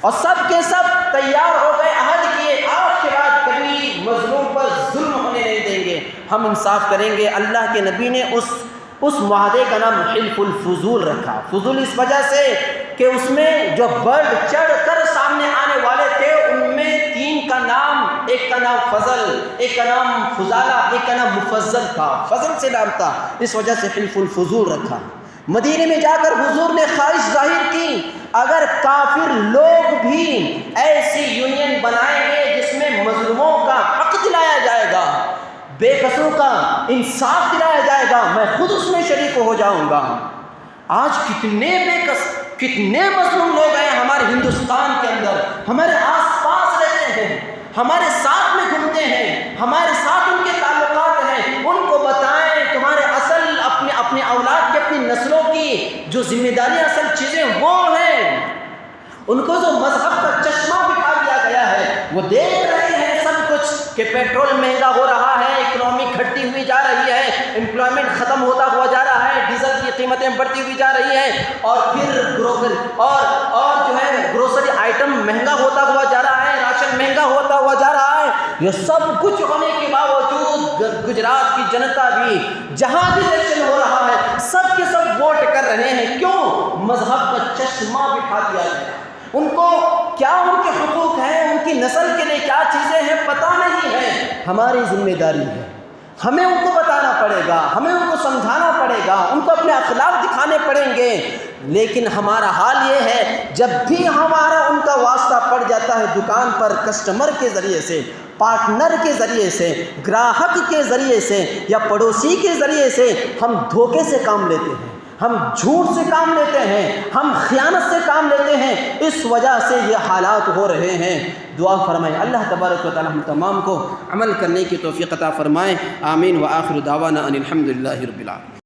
اور سب کے سب تیار ہو گئے، عہد کیے آج کے بعد کبھی مظلوم پر ظلم ہونے نہیں دیں گے، ہم انصاف کریں گے۔ اللہ کے نبی نے اس معاہدے کا نام حلف الفضول رکھا۔ فضول اس وجہ سے کہ اس میں جو بڑھ چڑھ کر سامنے آنے والے تھے ان میں تین کا نام، ایک کا نام فضل، ایک کا نام فضالہ، ایک کا نام مفضل تھا، فضل سے نام تھا، اس وجہ سے حلف الفضول رکھا۔ مدینے میں جا کر حضور نے خواہش ظاہر کی، اگر کافر لوگ بھی ایسی یونین بنائیں گے جس میں مظلوموں کا حق دلایا جائے گا، بے قصوں کا انصاف دلایا جائے گا، میں خود اس میں شریک ہو جاؤں گا۔ آج کتنے بے قص، کتنے مظلوم لوگ ہیں ہمارے ہندوستان کے اندر، ہمارے آس پاس رہتے ہیں، ہمارے ساتھ میں گھومتے ہیں، ہمارے ساتھ ان کے تعلقات ہیں، ان کو بتائیں تمہارے اصل اپنے اولاد کی، اپنی نسلوں کی جو ذمہ داری اصل چیزیں وہ ہیں، ان کو جو مذہب کا چشمہ بٹھا دیا گیا ہے، وہ دیکھ رہے ہیں سب کچھ کہ پیٹرول مہنگا ہو رہا ہے، اکنامی گھٹتی ہوئی جا رہی ہے، امپلائمنٹ ختم ہوتا ہوا جا رہا ہے، ڈیزل کی قیمتیں بڑھتی ہوئی جا رہی ہیں، اور پھر اور جو ہے گروسری آئٹم مہنگا ہوتا ہوا جا رہا ہے، راشن مہنگا ہوتا ہوا جا رہا ہے۔ یہ سب کچھ ہونے کے باوجود گجرات کی جنتا بھی جہاں بھی الیکشن ہو رہا ہے سب کے سب ووٹ کر رہے ہیں۔ کیوں؟ مذہب کا چشمہ بٹھا دیا گیا، ان کو کیا ان کے حقوق ہیں، ان کی نسل کے لیے کیا چیزیں ہیں پتہ نہیں ہے۔ ہماری ذمہ داری ہے، ہمیں ان کو بتانا پڑے گا، ہمیں ان کو سمجھانا پڑے گا، ان کو اپنے اخلاق دکھانے پڑیں گے۔ لیکن ہمارا حال یہ ہے، جب بھی ہمارا ان کا واسطہ پڑ جاتا ہے دکان پر، کسٹمر کے ذریعے سے، پارٹنر کے ذریعے سے، گراہک کے ذریعے سے یا پڑوسی کے ذریعے سے، ہم دھوکے سے کام لیتے ہیں، ہم جھوٹ سے کام لیتے ہیں، ہم خیانت سے کام لیتے ہیں، اس وجہ سے یہ حالات ہو رہے ہیں۔ دعا فرمائیں اللہ تبارک و تعالی ہم تمام کو عمل کرنے کی توفیق عطا فرمائیں۔ آمین۔ وآخر دعوانا ان الحمد للہ رب العالمین۔